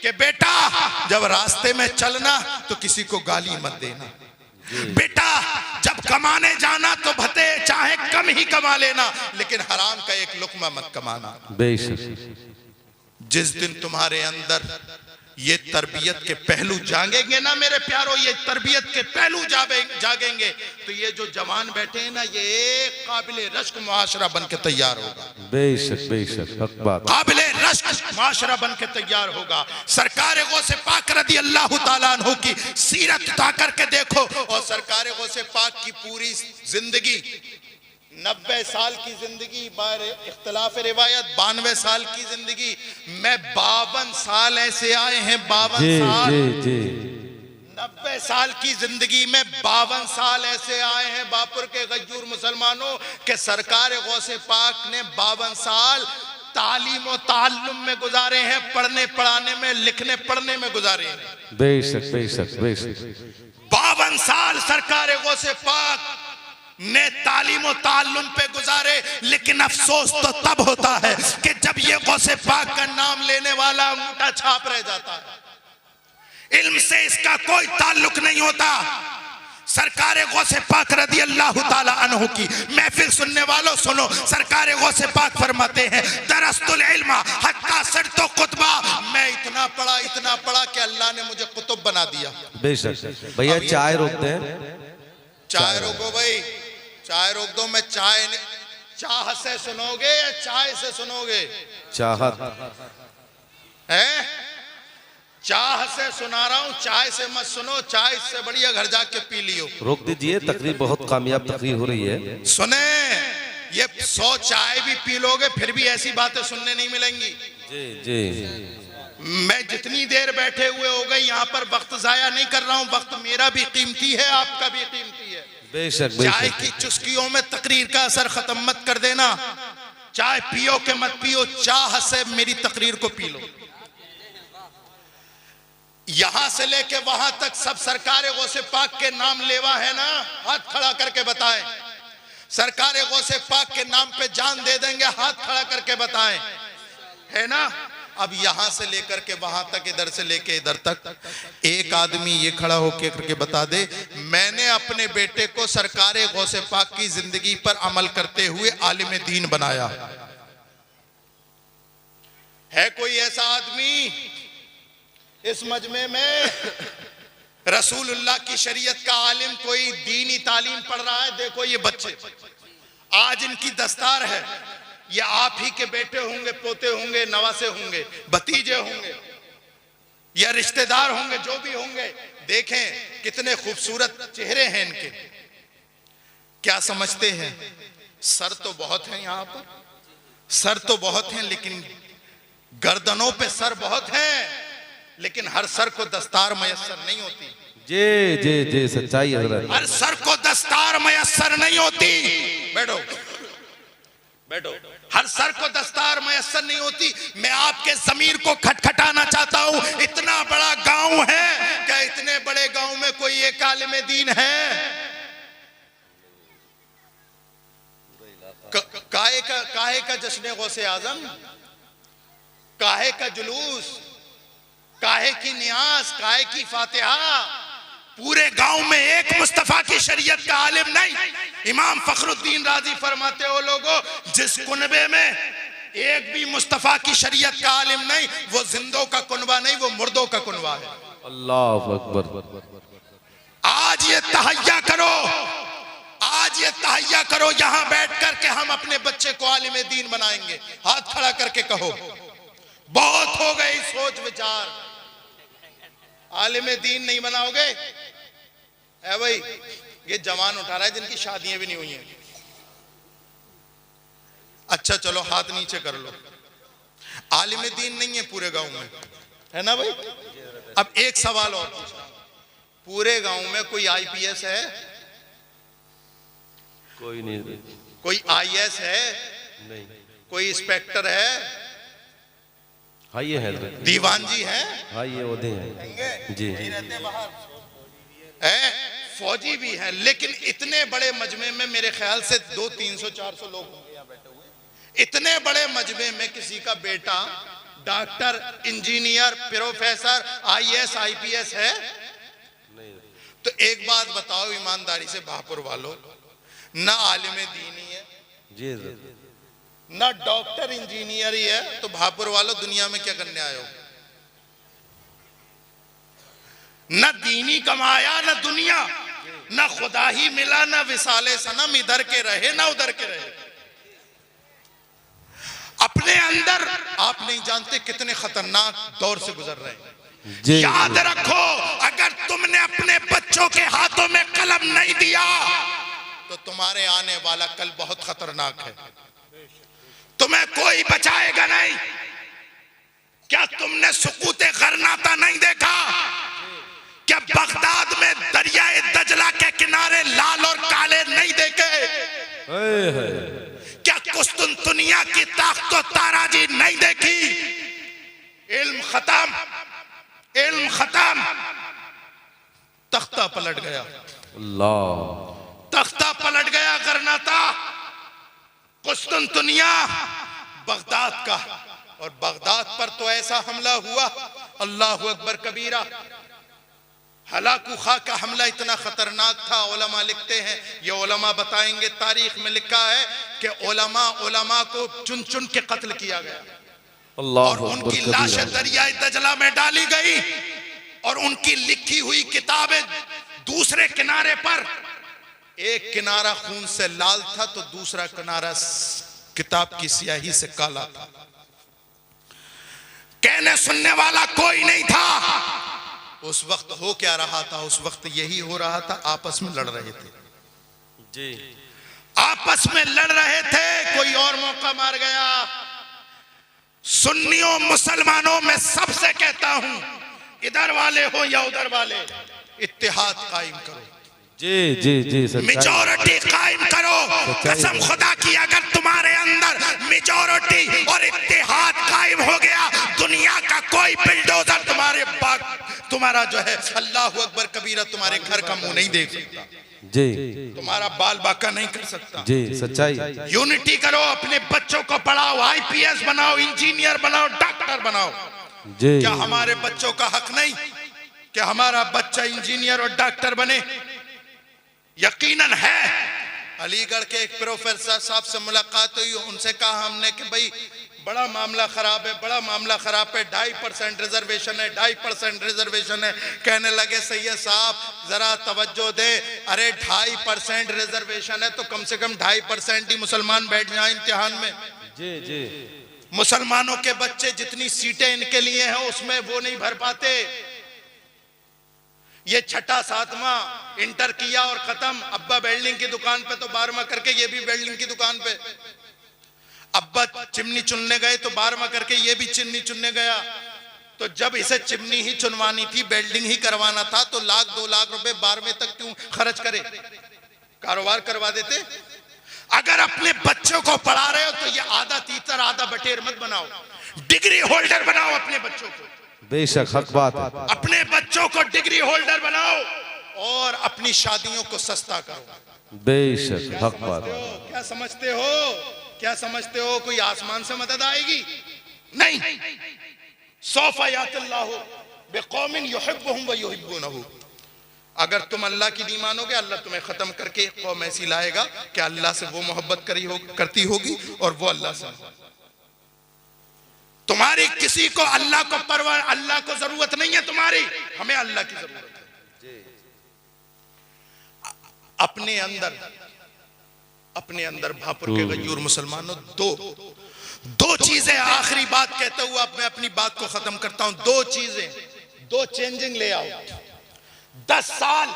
कि बेटा जब रास्ते में चलना तो किसी को गाली मत देना, बेटा जब कमाने जाना तो भते चाहे कम ही कमा लेना, लेकिन हराम का एक लुकमा मत कमाना। बेशक। जिस दिन तुम्हारे अंदर ये तरबियत के पहलू जागेंगे ना मेरे प्यारो, ये तरबियत के पहलू जागेंगे, तो ये जो जवान बैठे हैं ना, ये एक काबिले रश्क मुआशरा बन के तैयार होगा। बेशक बेशक, हक बात। काबिले रश्क मुआशरा बन के तैयार होगा। सरकार गौसे पाक रदी अल्लाह तआला अन्हु की सीरत उठा करके देखो, और सरकार गौसे पाक की पूरी जिंदगी 90 साल की जिंदगी, बार इख्तिलाफ रिवायत 92 साल की जिंदगी में 52 साल ऐसे आए हैं, 52 साल जी, जी। 90 साल की जिंदगी में 52 साल ऐसे आए हैं बापुर के गज्जूर मुसलमानों के सरकार गौसे पाक ने 52 साल तालीम और ताल्लुम में गुजारे हैं, पढ़ने पढ़ाने में, लिखने पढ़ने में गुजारे हैं। बेशक बेशक बेशक 52 साल सरकार गौसे पाक ने तालीम और ताल्लुम पे गुजारे। लेकिन अफसोस तो तब होता है कि जब ये गौसे पाक का नाम लेने वाला अंगूठा छाप रह जाता है, इल्म से इसका कोई ताल्लुक नहीं होता। सरकार गौसे पाक रदी अल्लाह ताला अन्हु की महफिल सुनने वालों सुनो, सरकार गौसे पाक फरमाते हैं दरस्तुल इल्मा हत्ता सिरतो कुतबा, मैं इतना पढ़ा कि अल्लाह ने मुझे कुतुब बना दिया। बेशक भैया चाय रोकते हैं, चाय रोको भाई, चाय रोक दो। मैं चाह से सुनोगे या चाय से सुनोगे? चाहत है, चाह से सुना रहा हूं, चाय से मत सुनो। चाय से बढ़िया घर जाके पी लियो। रोक दीजिए, तकरीर बहुत कामयाब तकरीर हो रही है। सुने, ये 100 चाय भी पी लोगे फिर भी ऐसी बातें सुनने नहीं मिलेंगी। जी जी मैं जितनी देर बैठे हुए हो गए यहाँ पर वक्त जाया नहीं कर रहा हूँ, वक्त मेरा भी कीमती है, आपका भी कीमती है। बेशक चाय की चुस्कियों में तकरीर का असर खत्म मत कर देना। चाय पियो के मत पियो, चाह से मेरी तकरीर को पी लो। यहां से लेके वहां तक सब सरकार गौसे पाक के नाम लेवा है ना? हाथ खड़ा करके बताएं। सरकार गौसे पाक के नाम पे जान दे देंगे, हाथ खड़ा करके बताएं, है ना? अब यहां से लेकर के वहां तक, इधर से लेके इधर तक, एक आदमी ये खड़ा होके करके बता दे मैंने अपने बेटे को सरकार गौसे पाक की जिंदगी पर अमल करते हुए आलिम दीन बनाया। है कोई ऐसा आदमी इस मजमे में? रसूलुल्लाह की शरीयत का आलिम कोई दीनी तालीम पढ़ रहा है? देखो ये बच्चे आज इनकी दस्तार है, ये आप ही के बेटे होंगे, पोते होंगे, नवासे होंगे, भतीजे होंगे या रिश्तेदार होंगे, जो भी होंगे। देखें कितने खूबसूरत चेहरे हैं इनके। क्या समझते हैं? सर तो बहुत हैं यहाँ पर, सर तो बहुत हैं, लेकिन गर्दनों पे सर बहुत हैं, लेकिन हर सर को दस्तार मयस्सर नहीं होती। जी जी जी सच्चाई हजरत, हर सर को दस्तार मयस्सर नहीं होती। बैठो बैठो, हर सर को दस्तार मयस्सर नहीं होती। मैं आपके ज़मीर को खटखटाना चाहता हूं। इतना बड़ा गांव है, क्या इतने बड़े गांव में कोई एक आलिम दीन है? काहे का जश्न गौसे आजम, काहे का जुलूस, काहे की नियाज, काहे की फातिहा? पूरे गांव में एक मुस्तफा की शरीयत का आलिम नहीं। इमाम फखरुद्दीन राजी फरमाते हो लोगों, जिस कुनबे में एक भी मुस्तफा की शरीयत का आलिम नहीं, वो जिंदों का कुनबा नहीं, वो मुर्दों का कुनबा है। अल्लाह अकबर। आज ये तहैया करो, आज ये तहैया करो, यहां बैठ कर के हम अपने बच्चे को आलिम दीन बनाएंगे। हाथ खड़ा करके कहो बहुत हो गई सोच विचार। आलिम दीन नहीं बनाओगे? है भाई, ये जवान उठा रहा है जिनकी शादियां भी नहीं हुई हैं। अच्छा चलो हाथ नीचे कर लो। आलिम दीन नहीं है पूरे गांव में, है ना भाई? अब एक सवाल और पूछा, पूरे गांव में कोई आईपीएस है? कोई नहीं। कोई आईएएस है? नहीं। कोई इंस्पेक्टर है? हाँ ये है, दीवान जी है? हाँ ये ओहदे हैं जी। है, फौजी भी है। लेकिन इतने बड़े मजमे में मेरे ख्याल से 200, 300, 400 लोग होंगे यहाँ बैठे हुए। इतने बड़े मजमे में किसी का बेटा doctor, engineer, professor, IAS, IPS है? नहीं। तो एक बात बताओ ईमानदारी से भापुर वालों, ना आलिम दीनी है जी, ना डॉक्टर इंजीनियर ही है, तो भापुर वालों दुनिया में क्या करने आए हो? न दीनी कमाया, न दुनिया, न खुदा ही मिला, न विसाले सनम, इधर के रहे ना उधर के रहे। अपने अंदर आप नहीं जानते कितने खतरनाक दौर से गुजर रहे हैं। याद रखो, अगर तुमने अपने बच्चों के हाथों में कलम नहीं दिया तो तुम्हारे आने वाला कल बहुत खतरनाक है। तुम्हें कोई बचाएगा नहीं। क्या तुमने सुकूते गरनाता नहीं देखा? क्या क्या बगदाद में दरियाए दजला के किनारे लाल और काले नहीं देखे? क्या कुस्तुनतुनिया की ताकत और ताराजी नहीं देखी? इल्म खत्म, इल्म खत्म, तख्ता पलट गया, अल्लाह तख्ता पलट गया। गर्नाता कुस्तुनतुनिया बगदाद का, और बगदाद पर तो ऐसा हमला हुआ, अल्लाह अकबर कबीरा। हलाकू खा का हमला इतना खतरनाक था, उलमा लिखते हैं, ये उलमा बताएंगे, तारीख में लिखा है कि उलमा को चुन चुन के कत्ल किया गया, और उनकी लाशें दरियाए दजला में डाली गई, और उनकी लिखी हुई किताबें दूसरे किनारे पर, एक किनारा खून से लाल था तो दूसरा किनारा किताब की स्याही से काला था। कहने सुनने वाला कोई नहीं था। उस वक्त हो क्या रहा था? उस वक्त यही हो रहा था, आपस में लड़ रहे थे जी, आपस में लड़ रहे थे। कोई और मौका मार गया। सुन्नियों मुसलमानों में सबसे कहता हूं, इधर वाले हो या उधर वाले, इत्तेहाद कायम करो जी जी जी, मेजॉरिटी कायम करो। कसम खुदा की, अगर तुम्हारे अंदर मेजॉरिटी और इत्तेहाद कायम हो गया, दुनिया का कोई बिल्डोजर तुम्हारा जो है, अल्लाह अकबर कबीरा, तुम्हारे घर का मुंह नहीं देख सकता जी, तुम्हारा बाल बाका नहीं कर सकता जी, सच्चाई। यूनिटी करो, अपने बच्चों को पढ़ाओ, IPS बनाओ, इंजीनियर बनाओ, डॉक्टर बनाओ जी। क्या हमारे बच्चों का हक नहीं कि हमारा बच्चा इंजीनियर और डॉक्टर बने? यकीनन है। अलीगढ़ के एक प्रोफेसर साहब से मुलाकात हुई, उनसे कहा हमने कि भाई बड़ा मामला खराब है, बड़ा मामला खराब है, 2.5% रिजर्वेशन है, 2.5% रिजर्वेशन है। कहने लगे सैयद साहब जरा तवज्जो दे, अरे 2.5% रिजर्वेशन है तो कम से कम 2.5% ही मुसलमान बैठ जाए इम्तिहान में। जी जी, मुसलमानों के बच्चे जितनी सीटें इनके लिए हैं उसमें वो नहीं भर पाते। ये छठा सातवां इंटर किया और खत्म। अब्बा वेल्डिंग की दुकान पे तो 12वां करके ये भी वेल्डिंग की दुकान पे, अब्बा चिमनी चुनने गए तो 12वां करके ये भी चिमनी चुनने गया। तो जब इसे चिमनी ही चुनवानी थी, वेल्डिंग ही करवाना था, तो 1-2 लाख रुपए 12वें तक क्यों खर्च करे, कारोबार करवा देते। अगर अपने बच्चों को पढ़ा रहे हो तो ये आधा तीतर आधा बटेर मत बनाओ, डिग्री होल्डर बनाओ अपने बच्चों को। बेशक हक बात है। अपने बच्चों को डिग्री होल्डर बनाओ और अपनी शादियों को सस्ता करो। बेशक हक बात है। क्या समझते हो? क्या समझते हो कोई आसमान से मदद आएगी? नहीं। सौफा यातिल्लाहु बिकौमिन युहिब्बुहुम व युहिब्बूनहु। अगर तुम अल्लाह की नहीं मानोगे, अल्लाह तुम्हें खत्म करके एक कौम ऐसी लाएगा कि अल्लाह से वो मोहब्बत करती होगी और वो अल्लाह से। तुम्हारी किसी को अल्लाह को परवाह, अल्लाह को जरूरत नहीं है तुम्हारी, हमें अल्लाह की जरूरत है। अपने अंदर भापुर के गयूर मुसलमानों, दो चीजें, आखिरी बात कहते हुए मैं अपनी बात को खत्म करता हूं। 2 चीजें, 2 चेंजिंग ले आओ। 10 साल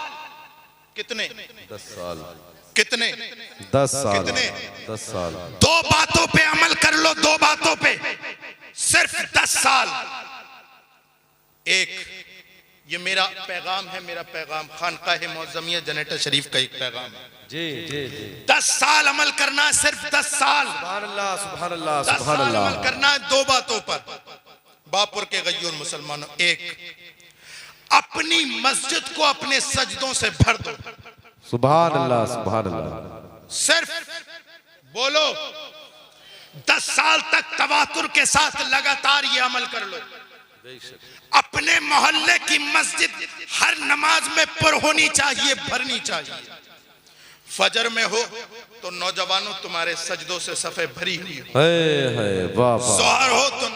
कितने? 10 साल कितने? 10 साल कितने? 10 साल। 2 बातों पे अमल कर लो, 2 बातों पे सिर्फ 10 साल। एक, ये मेरा पैगाम है, मेरा पैगाम खानकाह मुअज़्ज़मिया जनेटा शरीफ का एक पैगाम है। जी जी जी। 10 साल अमल करना है, सिर्फ 10 साल। सुभान अल्लाह, सुभान अल्लाह, 10 सुभान साल अल्लाह। अमल करना है 2 बातों पर। बापुर के गयूर मुसलमानों, एक, अपनी मस्जिद को अपने सजदों से भर दो। सुभान अल्लाह, सुभान अल्लाह। सिर्फ बोलो, 10 साल तक तवातुर के साथ लगातार ये अमल कर लो। अपने मोहल्ले की मस्जिद हर नमाज में पर होनी चाहिए, भरनी चाहिए। फजर में हो तो नौजवानों तुम्हारे सजदों से सफे भरी हुई हो। ज़ोहर हो तो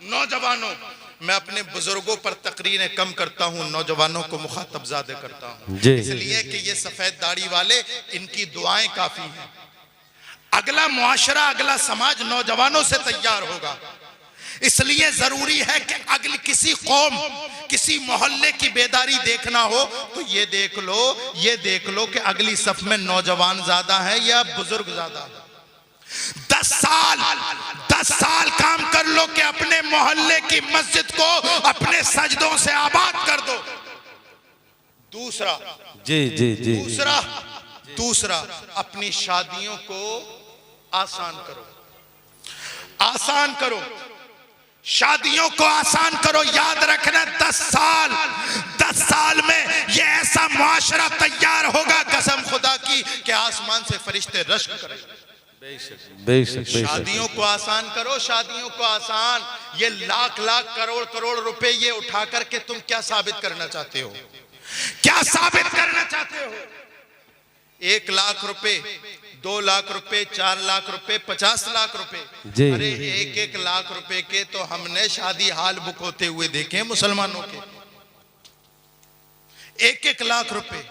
नौजवानों मैं अपने बुजुर्गों पर तकरीरें कम करता हूँ, नौजवानों को मुखातब ज़्यादा करता हूँ, इसलिए कि ये सफेद दाढ़ी वाले, इनकी दुआएं काफी हैं। अगला मुआशरा, अगला समाज नौजवानों से तैयार होगा। इसलिए जरूरी है कि अगली किसी कौम, किसी मोहल्ले की बेदारी देखना हो तो ये देख लो कि अगली सफ में नौजवान ज्यादा है या बुजुर्ग ज्यादा है। 10 साल काम कर लो कि अपने मोहल्ले की मस्जिद को अपने सजदों से आबाद कर दो। दूसरा जी जी जी दूसरा अपनी शादियों को आसान करो, आसान करो, शादियों को आसान करो। याद रखना 10 साल में ये ऐसा मुआशरा तैयार होगा कसम खुदा की कि आसमान से फरिश्ते रश्क करेंगे। बेशक शादियों को आसान करो, शादियों को आसान। ये लाख करोड़ रुपए ये उठा करके तुम क्या साबित करना चाहते हो? क्या साबित करना चाहते हो? 1 लाख रुपए, 2 लाख रुपए, 4 लाख रुपए, 50 लाख रुपए। अरे 1 लाख रुपए के तो हमने शादी हाल बुक होते हुए देखे मुसलमानों के। 1 लाख रुपए।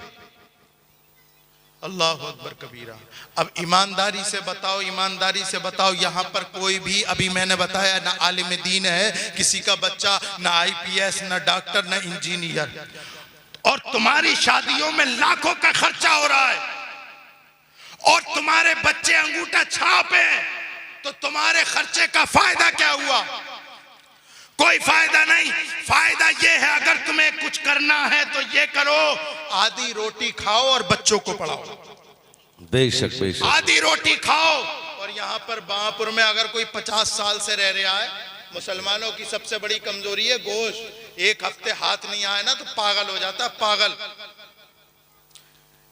अल्लाह अकबर कबीरा। अब ईमानदारी से बताओ, ईमानदारी से बताओ, यहां पर कोई भी, अभी मैंने बताया, ना आलिम दीन है किसी का बच्चा, ना IPS, ना डॉक्टर, ना इंजीनियर, और तुम्हारी शादियों में लाखों का खर्चा हो रहा है और तुम्हारे बच्चे अंगूठा छाप है, तो तुम्हारे खर्चे का फायदा क्या हुआ? कोई फायदा नहीं। फायदा ये है अगर तुम्हें कुछ करना है तो ये करो, आधी रोटी खाओ और बच्चों को पढ़ाओ। बेशक आधी रोटी खाओ। और यहाँ पर बांपुर में अगर कोई 50 साल से रह रहा है, मुसलमानों की सबसे बड़ी कमजोरी है गोश्त। 1 हफ्ते हाथ नहीं आए ना तो पागल हो जाता है, पागल।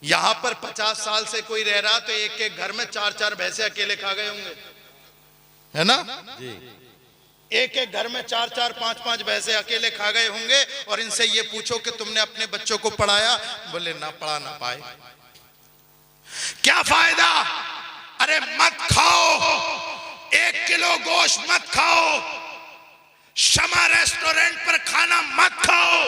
यहां पर 50 साल से कोई रह रहा तो एक घर में 4 भैंसे अकेले खा गए होंगे, है ना जी? एक घर में 4 5 भैंसे अकेले खा गए होंगे। और इनसे ये पूछो कि तुमने अपने बच्चों को पढ़ाया? बोले ना पढ़ा ना पाए। क्या फायदा? अरे मत खाओ, 1 किलो गोश्त मत खाओ, शमा रेस्टोरेंट पर खाना मत खाओ,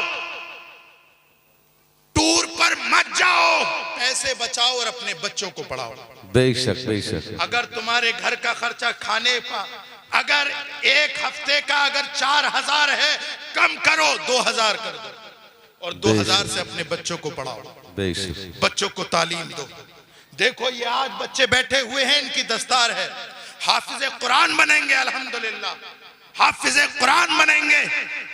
टूर पर मत जाओ, पैसे बचाओ और अपने बच्चों को पढ़ाओ। बेशक। अगर तुम्हारे घर का खर्चा खाने का अगर 1 हफ्ते का अगर 4000 है, कम करो, 2000 कर दो और 2000 से अपने बच्चों को पढ़ाओ। बच्चों को तालीम दो। देखो ये आज बच्चे बैठे हुए हैं, इनकी दस्तार है, हाफिज कुरान बनेंगे, अल्हम्दुलिल्लाह हाफिज कुरान बनेंगे।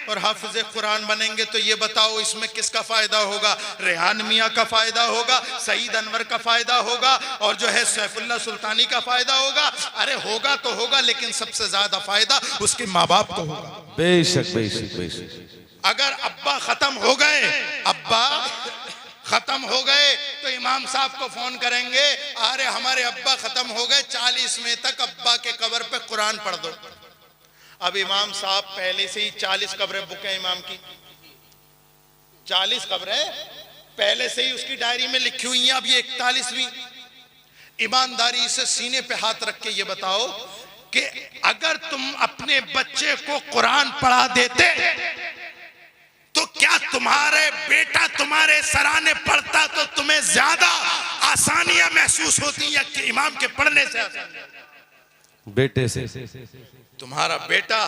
और हाफिज कुरान बनेंगे तो ये बताओ इसमें किसका फायदा होगा? रेहान मियाँ का फायदा होगा, सईद अनवर का फायदा होगा, और जो है सैफुल्लाह सुल्तानी का फायदा होगा। अरे होगा तो होगा, लेकिन सबसे ज्यादा फायदा उसके माँ बाप को होगा। बेशक। अगर अब्बा खत्म हो गए, अब्बा खत्म हो गए तो इमाम साहब को फोन करेंगे, अरे हमारे अब्बा खत्म हो गए, 40वें तक अब्बा के कब्र पे कुरान पढ़ दो। अब इमाम साहब पहले से ही 40 कब्रें बुक हैं, इमाम की 40 कब्रें पहले से ही उसकी डायरी में लिखी हुई हैं, अब ये 41वीं। ईमानदारी से सीने पे हाथ रख के ये बताओ कि अगर तुम अपने बच्चे को कुरान पढ़ा देते तो क्या तुम्हारे बेटा तुम्हारे सराहने पढ़ता तो तुम्हें ज्यादा आसानियां महसूस होती या कि इमाम के पढ़ने से? बेटे से तुम्हारा बेटा,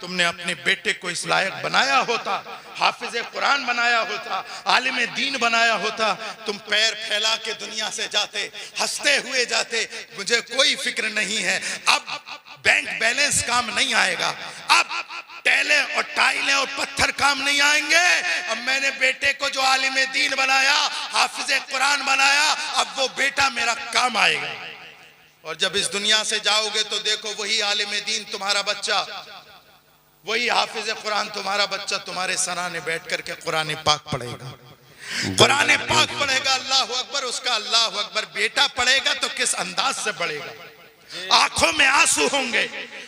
तुमने अपने बेटे को इस लायक बनाया होता, हाफिज कुरान बनाया होता, आलिम दीन बनाया होता, तुम पैर फैला के दुनिया से जाते, हंसते हुए जाते, मुझे कोई फिक्र नहीं है, अब बैंक बैलेंस काम नहीं आएगा, अब टैले और टाइलें और पत्थर काम नहीं आएंगे। अब मैंने बेटे को जो आलिम दीन बनाया, हाफिज कुरान बनाया, अब वो बेटा मेरा काम आएगा। और जब इस दुनिया से जाओगे तो देखो वही आलिम दीन तुम्हारा बच्चा, वही हाफिज कुरान तुम्हारा बच्चा तुम्हारे सराहने बैठ करके कुरान पाक पढ़ेगा, कुरान पाक पढ़ेगा। अल्लाह अकबर, उसका अल्लाह अकबर बेटा पढ़ेगा तो किस अंदाज से पढ़ेगा? आंखों में आंसू होंगे,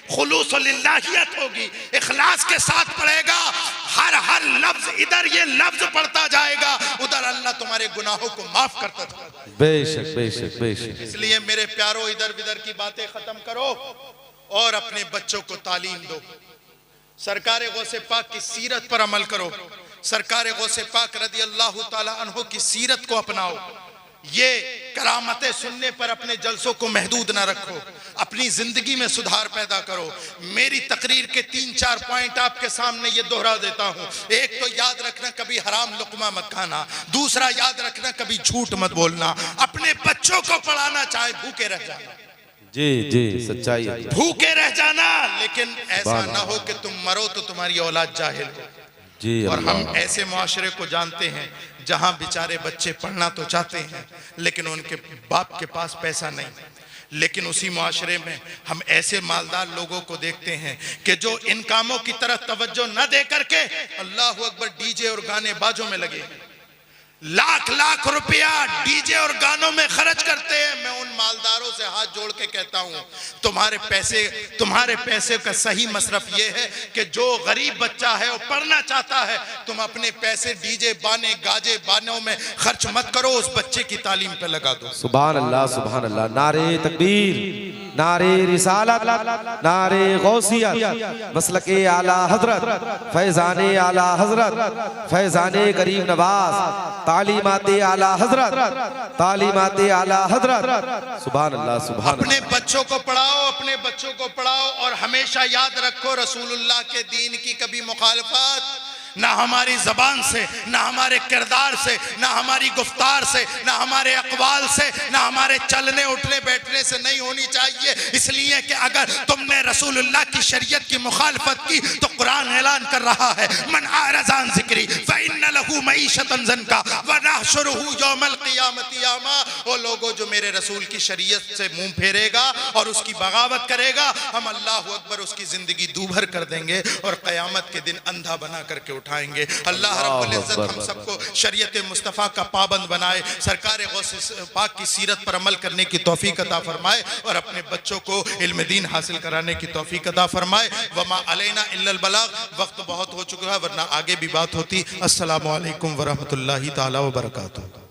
खुलूस और लिल्लाहियत होगी, इखलास के साथ पढ़ेगा। हर लफ्ज, इधर ये लफ्ज पढ़ता जाएगा, उधर अल्लाह तुम्हारे गुनाहों को माफ करता जाएगा। बेशक। इसलिए मेरे प्यारो, इधर विधर की बातें खत्म करो और अपने बच्चों को तालीम दो। सरकार गौसे पाक की सीरत पर अमल करो, सरकार गौसे पाक रदी अल्लाह ताला अन्हो की सीरत को अपनाओ। ये करामतें सुनने पर अपने जलसों को महदूद ना रखो, अपनी जिंदगी में सुधार पैदा करो। मेरी तकरीर के 3-4 पॉइंट आपके सामने ये दोहरा देता हूँ। एक तो याद रखना कभी हराम लुकमा मत खाना, दूसरा याद रखना कभी झूठ मत बोलना, अपने बच्चों को पढ़ाना, चाहे भूखे रह जाना। जी सच्चाई है, भूखे रह जाना, लेकिन ऐसा ना हो कि तुम मरो तो तुम्हारी औलाद जाहिल हो। जी और अल्लाह। हम ऐसे मुआशरे को जानते हैं जहां बेचारे बच्चे पढ़ना तो चाहते हैं लेकिन उनके बाप के पास पैसा नहीं। लेकिन उसी मुआशरे में हम ऐसे मालदार लोगों को देखते हैं कि जो इन कामों की तरफ तवज्जो न दे करके अल्लाह अकबर डीजे और गाने बाजों में लगे हैं, लाख लाख रुपया डीजे और गानों में खर्च करते हैं। मैं उन मालदारों से हाथ जोड़ के कहता हूं तुम्हारे पैसे का सही मसरफ ये है कि जो गरीब बच्चा है वो पढ़ना चाहता है, तुम अपने पैसे डीजे बाने गाजे बानों में खर्च मत करो, उस बच्चे की तालीम पे लगा दो। सुभान अल्लाह सुभान अल्लाह। नारे तकबीर, नारे रिसालत, नारे गौसियत, मसलके आला हजरत, फैजाने आला हजरत, फैजाने गरीब नवाज, तालीमाते आला हजरत, तालीमाते आला हजरत। सुभान अल्लाह सुभान अपने बच्चों को पढ़ाओ, अपने बच्चों को पढ़ाओ और हमेशा याद रखो रसूलुल्लाह के दीन की कभी मुखालफत ना हमारी जबान से, ना हमारे किरदार से, ना हमारी गुफ्तार से, ना हमारे अकवाल से, ना हमारे चलने उठने बैठने से नहीं होनी चाहिए। इसलिए कि अगर तुमने रसूलुल्लाह की शरीयत की मुखालफत की तो कुरान ऐलान कर रहा है मन आरज़ान ज़िक्री फ़इन्न लहू मईशतन ज़नका व नहशुरुहु यौमल क़ियामति अमा। वो लोगों जो मेरे रसूल की शरीयत से मुंह फेरेगा और उसकी बगावत करेगा, हम अल्लाह अकबर उसकी जिंदगी दूभर कर देंगे और क़यामत के दिन अंधा बना करके उठाएंगे। अल्लाह रब्बुल इज्जत हम सबको शरीयत मुस्तफ़ा का पाबंद बनाए, सरकार गौस पाक की सीरत पर अमल करने की तौफीक अता फरमाए और अपने बच्चों को इल्म दीन हासिल कराने की तौफीक अता फरमाए। वमा अलैना इल्लल बलाग। वक्त बहुत हो चुका है वरना आगे भी बात होती। अस्सलामु अलैकुम व रहमतुल्लाहि ताला व बरकातुहू।